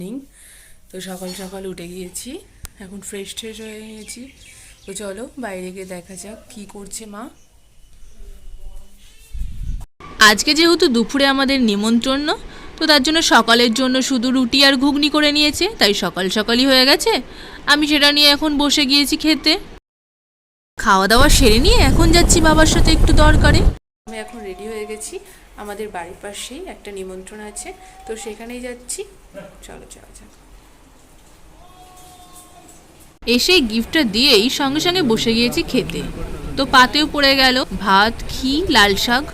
Morning. তো সকাল সকাল উঠে গিয়েছি, এখন ফ্রেশ হয়ে গিয়েছি। তো চলো বাইরে গিয়ে দেখা যাক কি করছে মা। আজকে যেহেতু দুপুরে আমাদের নিমন্ত্রণ, তো তার জন্য সকালের জন্য শুধু রুটি আর ঘুগনি করে নিয়েছে, তাই সকাল সকালই হয়ে গেছে। আমি সেটা নিয়ে এখন বসে গিয়েছি খেতে। খাওয়া দাওয়া সেরে নিয়ে এখন যাচ্ছি বাবার সাথে একটু দরকারে। আমি এখন রেডি হয়ে গেছি, আমাদের বাড়ির পাশেই একটা নিমন্ত্রণ আছে, তো সেখানেই যাচ্ছি। চলো চলো যাক। এসে গিফটটা দিয়েই সঙ্গে সঙ্গে বসে গিয়েছি খেতে। তো পাতেও পড়ে গেল ভাত, ঘি, লাল শাক,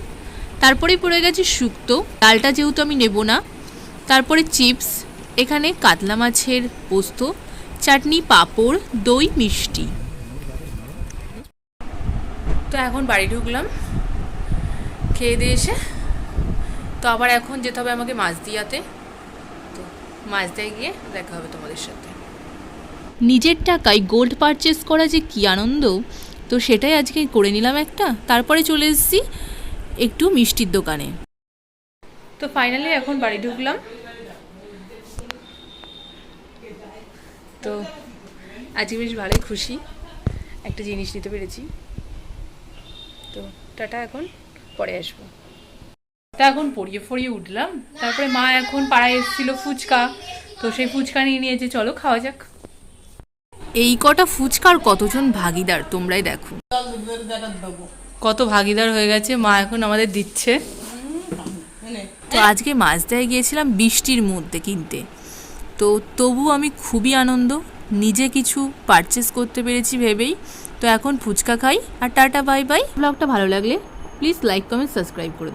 তারপরেই পড়ে গেছে শুক্তো, ডালটা যেহেতু আমি নেব না। তারপরে চিপস, এখানে কাতলা মাছের পোস্ত, চাটনি, পাঁপড়, দই, মিষ্টি। তো এখন বাড়ি ঢুকলাম খেয়ে দিয়ে এসে। তো আবার এখন যেতে হবে আমাকে মাছদিয়াতে। তো মাছদিয়ায় গিয়ে দেখা হবে তোমাদের সাথে। নিজের টাকায় গোল্ড পারচেস করা যে কী আনন্দ, তো সেটাই আজকে করে নিলাম একটা। তারপরে চলে এসেছি একটু মিষ্টির দোকানে। তো ফাইনালি এখন বাড়ি ঢুকলাম। তো আজকে বেশ ভালোই খুশি, একটা জিনিস নিতে পেরেছি। তো টাটা, এখন পরে আসবো। তা এখন পড়িয়ে উঠলাম। তারপরে মা এখন পাড়ায় এসেছিল ফুচকা, তো সেই ফুচকা নিয়ে নিয়েছে, চলো খাওয়া যাক। এই কটা ফুচকার কতজন ভাগিদার তোমরাই দেখো। কত ভাগিদার হয়ে গেছে, মা এখন আমাদের দিচ্ছে। তো আজকে মাছদায় গিয়েছিলাম বৃষ্টির মধ্যে কিনতে, তো তবু আমি খুবই আনন্দ, নিজে কিছু পারচেস করতে পেরেছি ভেবেই। তো এখন ফুচকা খাই আর টাটা বাই বাই। ব্লগটা ভালো লাগলে প্লিজ লাইক, কমেন্ট, সাবস্ক্রাইব করে দিও।